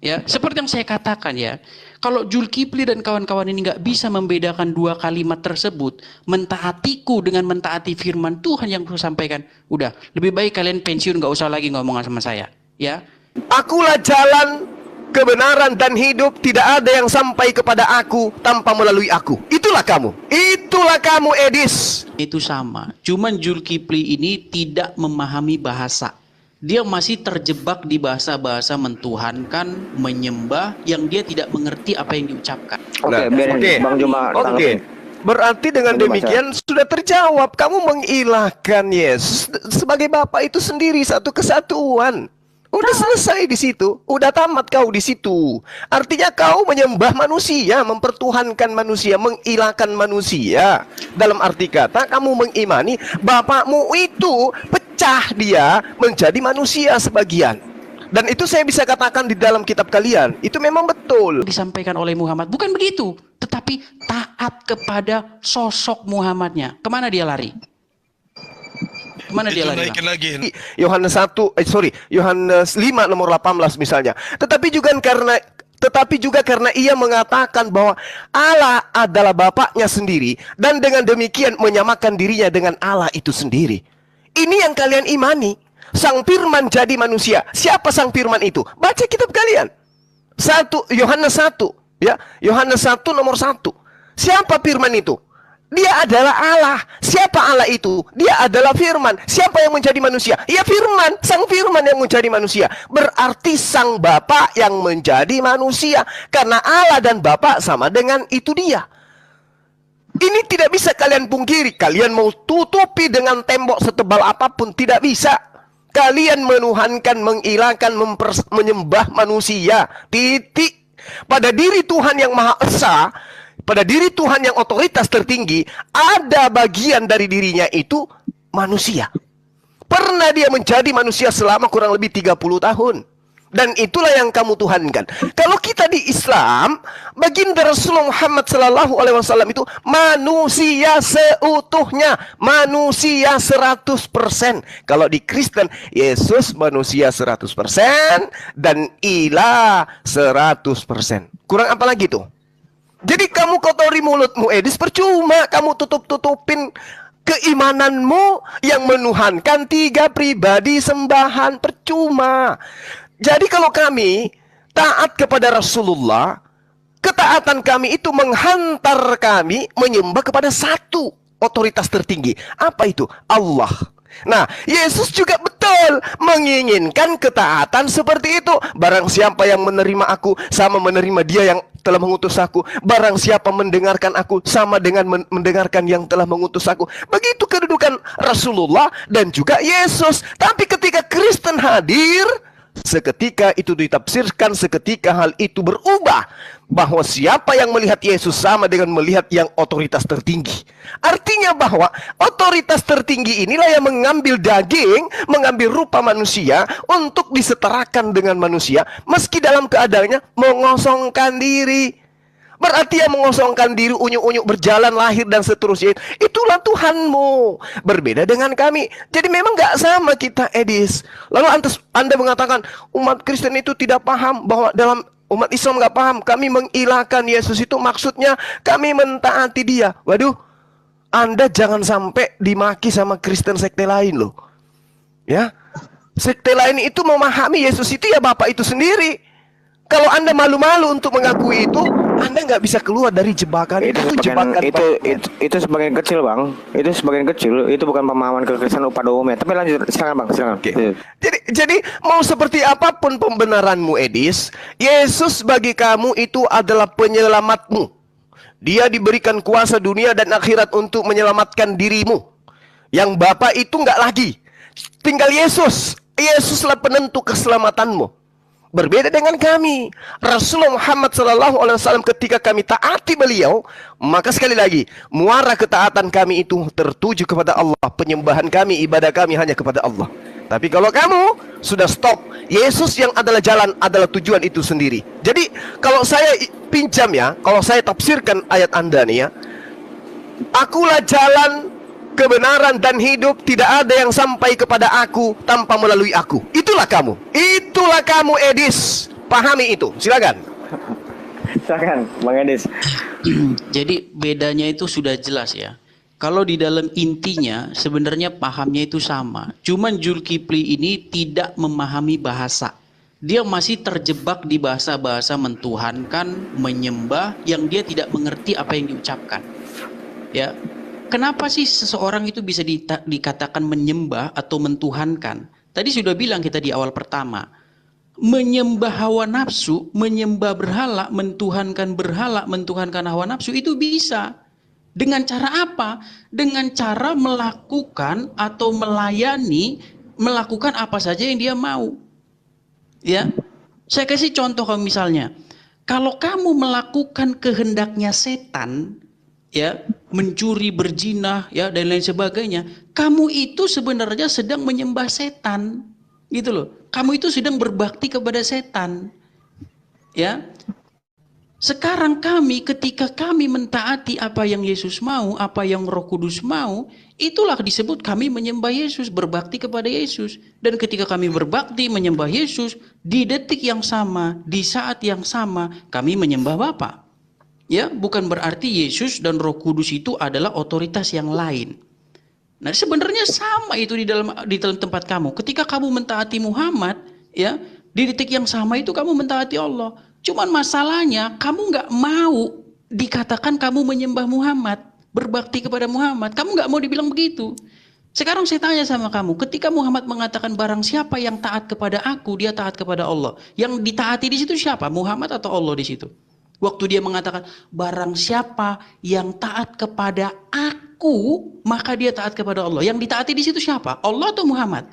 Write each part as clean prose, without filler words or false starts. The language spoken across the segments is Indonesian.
Ya, seperti yang saya katakan ya, kalau Zulkifli dan kawan-kawan ini nggak bisa membedakan dua kalimat tersebut, mentaatiku dengan mentaati firman Tuhan yang saya sampaikan, udah lebih baik kalian pensiun, nggak usah lagi ngomong sama saya. Ya, Akulah jalan, kebenaran dan hidup. Tidak ada yang sampai kepada aku tanpa melalui aku. Itulah kamu. Itulah kamu, Edis. itu sama. Cuman Zulkifli ini tidak memahami bahasa. Dia masih terjebak di bahasa-bahasa mentuhankan, menyembah, yang dia tidak mengerti apa yang diucapkan. Oke, biarin Bang Juma tanggapin. Berarti dengan demikian sudah terjawab. Kamu mengilahkan Yesus sebagai Bapa itu sendiri, satu kesatuan. Udah selesai di situ, udah tamat kau di situ. Artinya kau menyembah manusia, mempertuhankan manusia, mengilahkan manusia. Dalam arti kata, kamu mengimani Bapakmu itu pecah dia menjadi manusia sebagian. Dan itu saya bisa katakan di dalam kitab kalian, itu memang betul. Disampaikan oleh Muhammad bukan begitu, tetapi taat kepada sosok Muhammadnya. Kemana dia lari? Kemana dia lari? Naikin lagi. Yohanes 5 nomor 18 misalnya. Tetapi juga karena ia mengatakan bahwa Allah adalah Bapaknya sendiri, dan dengan demikian menyamakan dirinya dengan Allah itu sendiri. Ini yang kalian imani. Sang Firman jadi manusia. Siapa Sang Firman itu? Baca kitab kalian. Yohanes 1, ya. Yohanes 1 nomor 1. Siapa Firman itu? Dia adalah Allah. Siapa Allah itu? Dia adalah Firman. Siapa yang menjadi manusia? Ya Firman, Sang Firman yang menjadi manusia. Berarti Sang Bapa yang menjadi manusia. Karena Allah dan Bapa sama dengan itu dia. Ini tidak bisa kalian pungkiri. Kalian mau tutupi dengan tembok setebal apapun, tidak bisa. Kalian menuhankan, mengilahkan, menyembah manusia. Titik. Pada diri Tuhan yang Maha Esa, pada diri Tuhan yang otoritas tertinggi, ada bagian dari dirinya itu manusia. Pernah dia menjadi manusia selama kurang lebih 30 tahun. Dan itulah yang kamu tuhankan. Kalau kita di Islam, baginda Rasulullah Muhammad SAW itu manusia seutuhnya, manusia 100%. Kalau di Kristen, Yesus manusia 100% dan ilah 100%. Kurang apa lagi tuh? Jadi kamu kotori mulutmu, Edis, percuma kamu tutup-tutupin keimananmu yang menuhankan 3 pribadi sembahan, percuma. Jadi kalau kami taat kepada Rasulullah, ketaatan kami itu menghantar kami menyembah kepada satu otoritas tertinggi. Apa itu? Allah. Nah, Yesus juga betul menginginkan ketaatan seperti itu. Barang siapa yang menerima aku, sama menerima dia yang telah mengutus aku. Barang siapa mendengarkan aku, sama dengan mendengarkan yang telah mengutus aku. Begitu kedudukan Rasulullah dan juga Yesus. Tapi ketika Kristen hadir, seketika itu ditafsirkan, seketika hal itu berubah, bahwa siapa yang melihat Yesus sama dengan melihat yang otoritas tertinggi. Artinya bahwa otoritas tertinggi inilah yang mengambil daging, mengambil rupa manusia untuk disetarakan dengan manusia, meski dalam keadaannya mengosongkan diri. Berarti yang mengosongkan diri, unyuk-unyuk berjalan, lahir dan seterusnya, itulah Tuhanmu. Berbeda dengan kami. Jadi memang gak sama kita, Edis. Lalu Anda mengatakan umat Kristen itu tidak paham, bahwa dalam umat Islam gak paham, kami mengilahkan Yesus itu maksudnya kami mentaati dia. Waduh, Anda jangan sampai dimaki sama Kristen sekte lain loh. Ya, sekte lain itu memahami Yesus itu ya Bapak itu sendiri. Kalau Anda malu-malu untuk mengakui itu, Anda nggak bisa keluar dari jebakan itu. Itu sebagian kecil, Bang. Itu sebagian kecil. Itu bukan pemahaman kekristenan pada umumnya. Tapi lanjut, silakan, Bang. Silakan. Okay. Jadi mau seperti apapun pembenaranmu, Edis, Yesus bagi kamu itu adalah penyelamatmu. Dia diberikan kuasa dunia dan akhirat untuk menyelamatkan dirimu. Yang Bapa itu nggak lagi. Tinggal Yesus. Yesuslah penentu keselamatanmu. Berbeda dengan kami. Rasulullah Muhammad SAW ketika kami taati beliau, maka sekali lagi, muara ketaatan kami itu tertuju kepada Allah. Penyembahan kami, ibadah kami hanya kepada Allah. Tapi kalau kamu sudah stop, Yesus yang adalah jalan, adalah tujuan itu sendiri. Jadi kalau saya pinjam ya, kalau saya tafsirkan ayat Anda nih ya, akulah jalan, kebenaran dan hidup, tidak ada yang sampai kepada aku tanpa melalui aku. Itulah kamu. Itulah kamu, Edis. Pahami itu, silakan. Silakan, Bang Edis. Jadi bedanya itu sudah jelas ya. Kalau di dalam intinya sebenarnya pahamnya itu sama. Cuman Zulkifli ini tidak memahami bahasa. Dia masih terjebak di bahasa-bahasa mentuhankan, menyembah yang dia tidak mengerti apa yang diucapkan. Ya. Kenapa sih seseorang itu bisa dikatakan menyembah atau mentuhankan? Tadi sudah bilang kita di awal pertama. Menyembah hawa nafsu, menyembah berhala, mentuhankan hawa nafsu itu bisa. Dengan cara apa? Dengan cara melakukan atau melakukan apa saja yang dia mau. Ya. Saya kasih contoh kamu misalnya. Kalau kamu melakukan kehendaknya setan, ya, mencuri, berzina, ya, dan lain sebagainya, kamu itu sebenarnya sedang menyembah setan. Gitu loh. Kamu itu sedang berbakti kepada setan. Ya. Sekarang ketika kami mentaati apa yang Yesus mau, apa yang Roh Kudus mau, itulah disebut kami menyembah Yesus, berbakti kepada Yesus. Dan ketika kami berbakti menyembah Yesus, di detik yang sama, di saat yang sama, kami menyembah Bapa. Ya, bukan berarti Yesus dan Roh Kudus itu adalah otoritas yang lain. Nah, sebenarnya sama itu di dalam tempat kamu. Ketika kamu mentaati Muhammad, ya, di detik yang sama itu kamu mentaati Allah. Cuman masalahnya kamu nggak mau dikatakan kamu menyembah Muhammad, berbakti kepada Muhammad. Kamu nggak mau dibilang begitu. Sekarang saya tanya sama kamu, ketika Muhammad mengatakan barang siapa yang taat kepada aku, dia taat kepada Allah. Yang ditaati di situ siapa? Muhammad atau Allah di situ? Waktu dia mengatakan barang siapa yang taat kepada aku, maka dia taat kepada Allah. Yang ditaati di situ siapa? Allah atau Muhammad?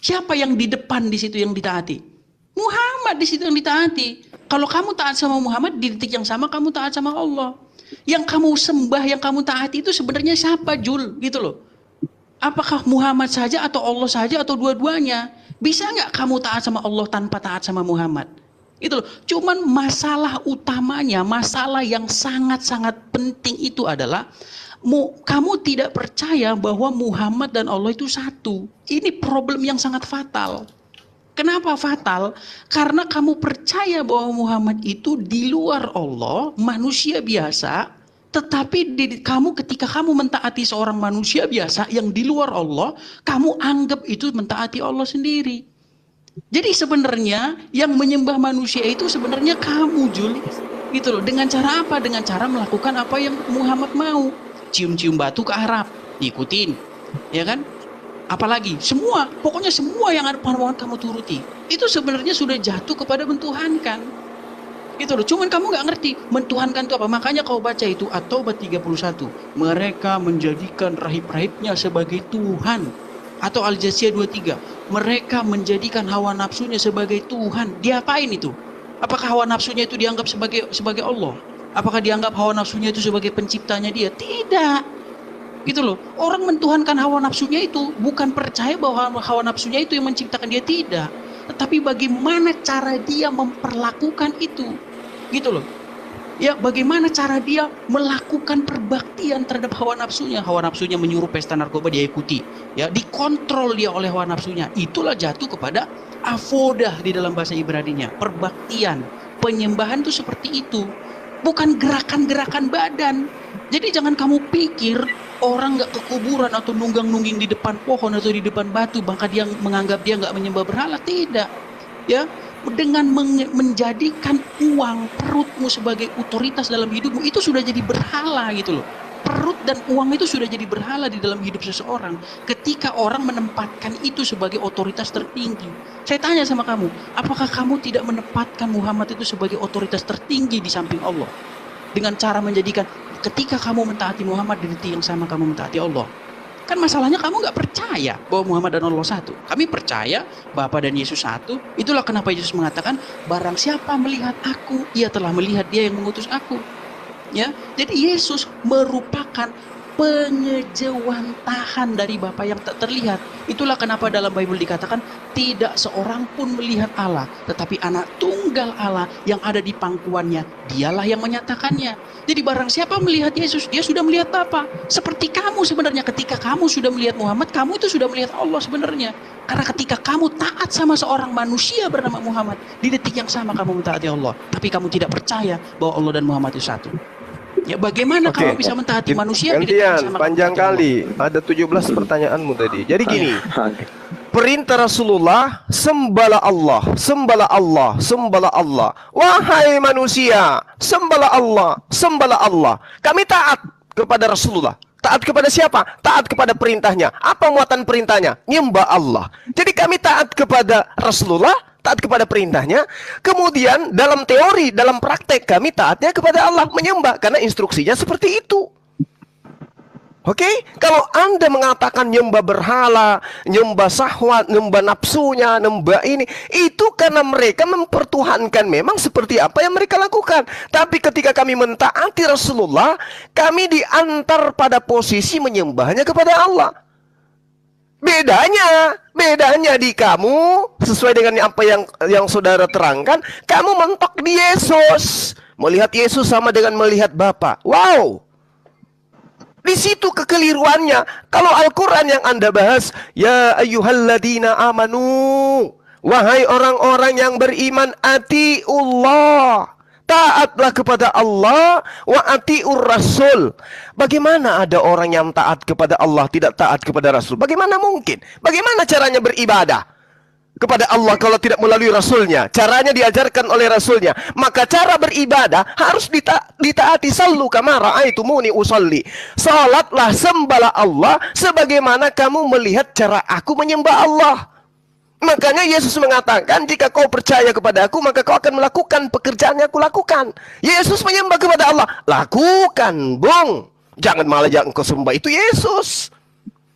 Siapa yang di depan di situ yang ditaati? Muhammad di situ yang ditaati. Kalau kamu taat sama Muhammad, di detik yang sama kamu taat sama Allah. Yang kamu sembah, yang kamu taati itu sebenarnya siapa, Jul? Gitu loh. Apakah Muhammad saja atau Allah saja atau dua-duanya? Bisa nggak kamu taat sama Allah tanpa taat sama Muhammad? Itu loh. Cuman masalah utamanya, masalah yang sangat-sangat penting itu adalah kamu tidak percaya bahwa Muhammad dan Allah itu satu. Ini problem yang sangat fatal. Kenapa fatal? Karena kamu percaya bahwa Muhammad itu di luar Allah, manusia biasa, tetapi ketika kamu mentaati seorang manusia biasa yang di luar Allah, kamu anggap itu mentaati Allah sendiri. Jadi sebenarnya yang menyembah manusia itu sebenarnya kamu, Jul. Gitu loh. Dengan cara apa? Dengan cara melakukan apa yang Muhammad mau. Cium-cium batu ke Arab, ikutin. Ya kan? Apalagi pokoknya semua yang ada Muhammad kamu turuti. Itu sebenarnya sudah jatuh kepada mentuhankan. Gitu loh. Cuman kamu nggak ngerti mentuhankan itu apa. Makanya kau baca itu At-Taubah 31. Mereka menjadikan rahib-rahibnya sebagai Tuhan. Atau Al-Jasiyah 23. Mereka menjadikan hawa nafsunya sebagai Tuhan. Diapain itu? Apakah hawa nafsunya itu dianggap sebagai Allah? Apakah dianggap hawa nafsunya itu sebagai penciptanya dia? Tidak. Gitu loh. Orang mentuhankan hawa nafsunya itu bukan percaya bahwa hawa nafsunya itu yang menciptakan dia, tidak. Tetapi bagaimana cara dia memperlakukan itu. Gitu loh. Ya, bagaimana cara dia melakukan perbaktian terhadap hawa nafsunya. Hawa nafsunya menyuruh pesta narkoba, dia ikuti. Ya, dikontrol dia oleh hawa nafsunya. Itulah jatuh kepada avodah di dalam bahasa Ibraninya. Perbaktian, penyembahan itu seperti itu. Bukan gerakan-gerakan badan. Jadi jangan kamu pikir orang nggak ke kuburan atau nunggang-nungging di depan pohon atau di depan batu, maka dia menganggap dia nggak menyembah berhala. Tidak. Ya, dengan menjadikan uang, perutmu sebagai otoritas dalam hidupmu, itu sudah jadi berhala gitu loh. Perut dan uang itu sudah jadi berhala di dalam hidup seseorang. Ketika orang menempatkan itu sebagai otoritas tertinggi. Saya tanya sama kamu, apakah kamu tidak menempatkan Muhammad itu sebagai otoritas tertinggi di samping Allah? Dengan cara menjadikan ketika kamu mentaati Muhammad, di detik yang sama kamu mentaati Allah. Kan masalahnya kamu nggak percaya bahwa Muhammad dan Allah satu. Kami percaya Bapa dan Yesus satu. Itulah kenapa Yesus mengatakan, barang siapa melihat aku, ia telah melihat dia yang mengutus aku. Ya, jadi Yesus merupakan pengejawantahan dari Bapa yang tak terlihat. Itulah kenapa dalam Bible dikatakan tidak seorang pun melihat Allah, tetapi anak tunggal Allah yang ada di pangkuannya, dialah yang menyatakannya. Jadi barang siapa melihat Yesus, dia sudah melihat Bapa. Seperti kamu sebenarnya, ketika kamu sudah melihat Muhammad, kamu itu sudah melihat Allah sebenarnya. Karena ketika kamu taat sama seorang manusia bernama Muhammad, di detik yang sama kamu mentaati Allah. Tapi kamu tidak percaya bahwa Allah dan Muhammad itu satu. Ya bagaimana Oke. kamu bisa mentaati manusia di detik yang Gantian, sama panjang kamu mentaati kali. Ada 17 pertanyaanmu tadi. Jadi gini, Oke. perintah Rasulullah, sembahlah Allah, sembahlah Allah, sembahlah Allah. Wahai manusia, sembahlah Allah, sembahlah Allah. Kami taat kepada Rasulullah. Taat kepada siapa? Taat kepada perintahnya. Apa muatan perintahnya? Nyembah Allah. Jadi kami taat kepada Rasulullah, taat kepada perintahnya. Kemudian dalam teori, dalam praktek kami taatnya kepada Allah, menyembah. Karena instruksinya seperti itu. Oke, kalau Anda mengatakan nyembah berhala, nyembah syahwat, nyembah nafsunya, nyembah ini, itu karena mereka mempertuhankan memang seperti apa yang mereka lakukan. Tapi ketika kami mentaati Rasulullah, kami diantar pada posisi menyembahnya kepada Allah. Bedanya di kamu, sesuai dengan apa yang saudara terangkan, kamu mentok di Yesus. Melihat Yesus sama dengan melihat Bapa. Wow. Di situ kekeliruannya. Kalau Al-Quran yang Anda bahas, ya ayyuhalladzina amanu, wahai orang-orang yang beriman, atiullah, taatlah kepada Allah, wa atiur rasul. Bagaimana ada orang yang taat kepada Allah, tidak taat kepada Rasul? Bagaimana mungkin? Bagaimana caranya beribadah kepada Allah kalau tidak melalui Rasulnya? Caranya diajarkan oleh Rasulnya. Maka cara beribadah harus ditaati. Sallu kama ra'aitumuni usolli. Salatlah, sembahlah Allah sebagaimana kamu melihat cara aku menyembah Allah. Makanya Yesus mengatakan, jika kau percaya kepada aku, maka kau akan melakukan pekerjaan yang aku lakukan. Yesus menyembah kepada Allah. Lakukan, bung. Jangan malah yang kau sembah itu Yesus.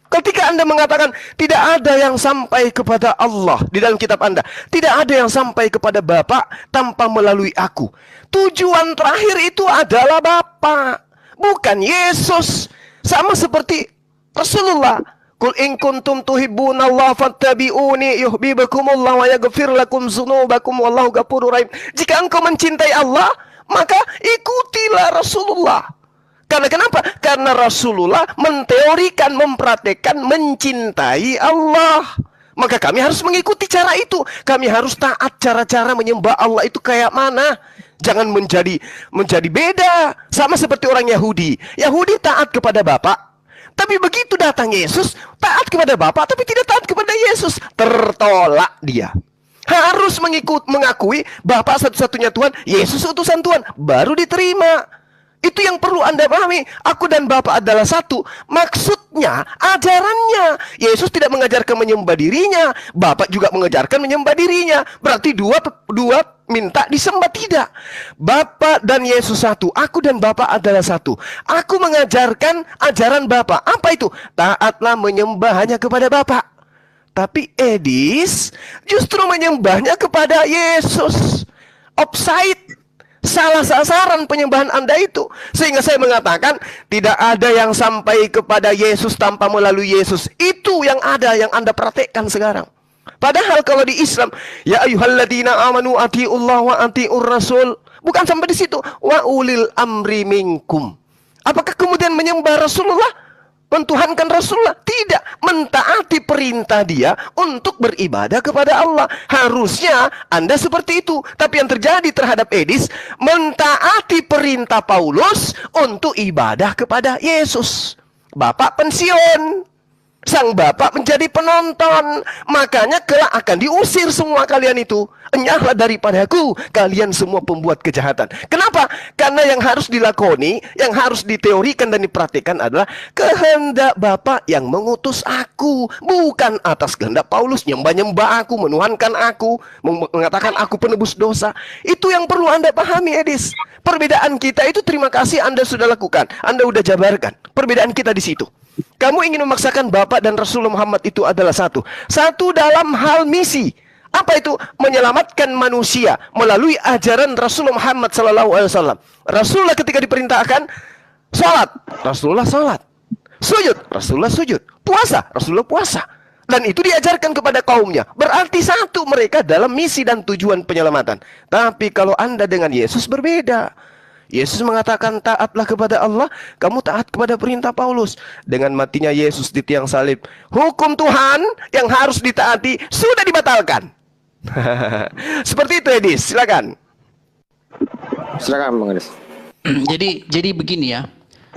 Ketika Anda mengatakan tidak ada yang sampai kepada Allah di dalam kitab Anda, tidak ada yang sampai kepada Bapa tanpa melalui aku. Tujuan terakhir itu adalah Bapa, bukan Yesus. Sama seperti Rasulullah. Qul in kuntum tuhibbunallaha fattabi'uni yuhibbukumullah wa yaghfir lakum dzunubakum wallahu ghafurur rahim. Jika engkau mencintai Allah, maka ikutilah Rasulullah. Karena kenapa? Karena Rasulullah menteorikan, mempraktekkan, mencintai Allah. Maka kami harus mengikuti cara itu. Kami harus taat cara-cara menyembah Allah itu kayak mana. Jangan menjadi beda. Sama seperti orang Yahudi. Yahudi taat kepada Bapa. Tapi begitu datang Yesus, taat kepada Bapa, tapi tidak taat kepada Yesus. Tertolak dia. Harus mengakui Bapa satu-satunya Tuhan, Yesus utusan Tuhan. Baru diterima. Itu yang perlu Anda pahami. Aku dan Bapa adalah satu. Maksudnya, ajarannya. Yesus tidak mengajarkan menyembah dirinya. Bapa juga mengajarkan menyembah dirinya. Berarti dua minta disembah, tidak. Bapa dan Yesus satu. Aku dan Bapa adalah satu. Aku mengajarkan ajaran Bapa. Apa itu? Taatlah menyembah hanya kepada Bapa. Tapi Edis justru menyembahnya kepada Yesus. Offside. Salah sasaran penyembahan Anda itu. Sehingga saya mengatakan tidak ada yang sampai kepada Yesus tanpa melalui Yesus. Itu yang ada, yang Anda praktekkan sekarang. Padahal kalau di Islam, ya ayyuhalladzina amanu atiullah wa atiur rasul, bukan sampai di situ. Wa ulil amri minkum. Apakah kemudian menyembah Rasulullah, mentuhankan Rasulullah? Tidak. Mentaati perintah dia untuk beribadah kepada Allah. Harusnya Anda seperti itu. Tapi yang terjadi terhadap Edis, mentaati perintah Paulus untuk ibadah kepada Yesus. Bapak pensiun, sang bapak menjadi penonton. Makanya kelak akan diusir semua kalian itu. Enyahlah daripadaku, kalian semua pembuat kejahatan. Kenapa? Karena yang harus dilakoni, yang harus diteorikan dan dipraktikkan adalah kehendak Bapa yang mengutus aku. Bukan atas kehendak Paulus, nyembah-nyembah aku, menuhankan aku, mengatakan aku penebus dosa. Itu yang perlu Anda pahami, Edis. Perbedaan kita itu, terima kasih Anda sudah lakukan. Anda sudah jabarkan. Perbedaan kita di situ. Kamu ingin memaksakan Bapa dan Rasulullah Muhammad itu adalah satu. Satu dalam hal misi. Apa itu? Menyelamatkan manusia melalui ajaran Rasulullah Muhammad SAW. Rasulullah ketika diperintahkan sholat, Rasulullah sholat. Sujud, Rasulullah sujud. Puasa, Rasulullah puasa. Dan itu diajarkan kepada kaumnya. Berarti satu mereka dalam misi dan tujuan penyelamatan. Tapi kalau Anda dengan Yesus berbeda. Yesus mengatakan taatlah kepada Allah, kamu taat kepada perintah Paulus. Dengan matinya Yesus di tiang salib, hukum Tuhan yang harus ditaati sudah dibatalkan. Seperti itu, Edis. Silakan. Silakan Bang Edis. Jadi begini ya,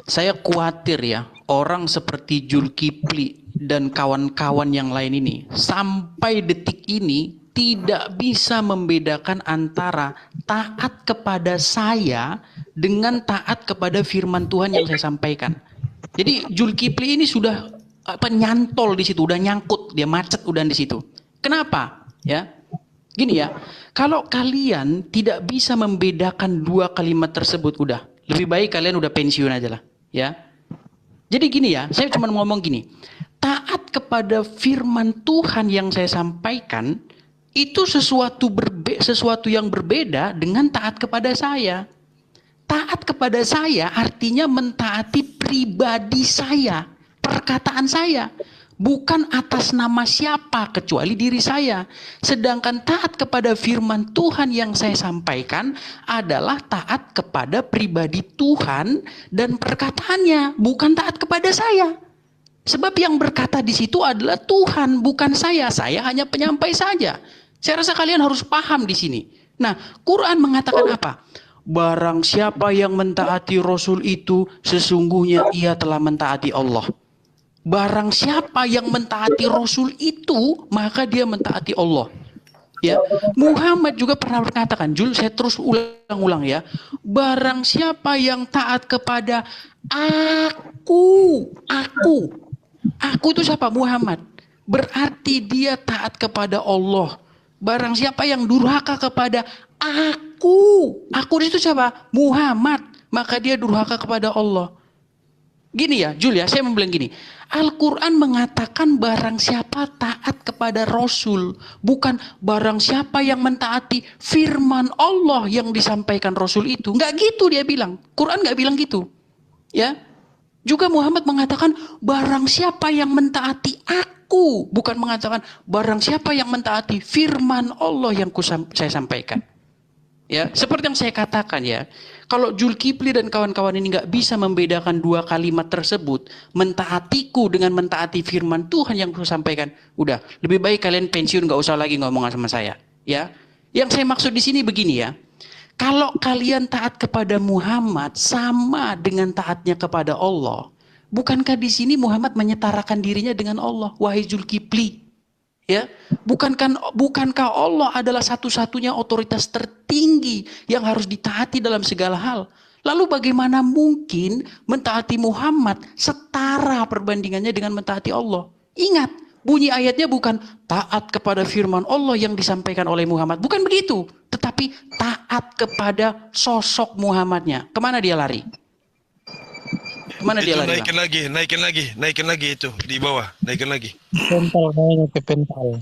saya khawatir ya orang seperti Zulkifli dan kawan-kawan yang lain ini sampai detik ini tidak bisa membedakan antara taat kepada saya dengan taat kepada firman Tuhan yang saya sampaikan. Jadi Zulkifli ini sudah nyantol di situ, udah nyangkut, dia macet udah di situ. Kenapa? Ya, gini ya, kalau kalian tidak bisa membedakan dua kalimat tersebut, udah lebih baik kalian udah pensiun aja lah, ya. Jadi gini ya, saya cuma ngomong gini, taat kepada firman Tuhan yang saya sampaikan itu sesuatu yang berbeda dengan taat kepada saya. Taat kepada saya artinya mentaati pribadi saya, perkataan saya. Bukan atas nama siapa kecuali diri saya. Sedangkan taat kepada firman Tuhan yang saya sampaikan adalah taat kepada pribadi Tuhan dan perkataannya, bukan taat kepada saya. Sebab yang berkata di situ adalah Tuhan, bukan saya. Saya hanya penyampai saja. Saya rasa kalian harus paham di sini. Nah, Quran mengatakan apa? Barang siapa yang mentaati Rasul itu, sesungguhnya ia telah mentaati Allah. Barang siapa yang mentaati Rasul itu, maka dia mentaati Allah. Ya, Muhammad juga pernah berkatakan, Jul, saya terus ulang-ulang ya. Barang siapa yang taat kepada aku itu siapa? Muhammad. Berarti dia taat kepada Allah. Barang siapa yang durhaka kepada aku itu siapa? Muhammad. Maka dia durhaka kepada Allah. Gini ya, Jul ya, saya mau bilang gini. Al-Quran mengatakan barang siapa taat kepada Rasul. Bukan barang siapa yang mentaati firman Allah yang disampaikan Rasul itu. Nggak gitu dia bilang. Quran nggak bilang gitu. Ya. Juga Muhammad mengatakan barang siapa yang mentaati aku. Bukan mengatakan barang siapa yang mentaati firman Allah yang saya sampaikan. Ya, seperti yang saya katakan ya, kalau Zulkifli dan kawan-kawan ini nggak bisa membedakan dua kalimat tersebut, mentaatiku dengan mentaati firman Tuhan yang saya sampaikan, udah lebih baik kalian pensiun, nggak usah lagi ngomong sama saya. Ya, yang saya maksud di sini begini ya, kalau kalian taat kepada Muhammad sama dengan taatnya kepada Allah, bukankah di sini Muhammad menyetarakan dirinya dengan Allah, wahai Zulkifli? Ya, bukankah Allah adalah satu-satunya otoritas tertinggi yang harus ditaati dalam segala hal? Lalu bagaimana mungkin mentaati Muhammad setara perbandingannya dengan mentaati Allah? Ingat, bunyi ayatnya bukan taat kepada firman Allah yang disampaikan oleh Muhammad. Bukan begitu. Tetapi taat kepada sosok Muhammadnya. Kemana dia lari? Kemana dia lari? Naikin lagi itu di bawah, naikin lagi. Pental kayaknya ke pental.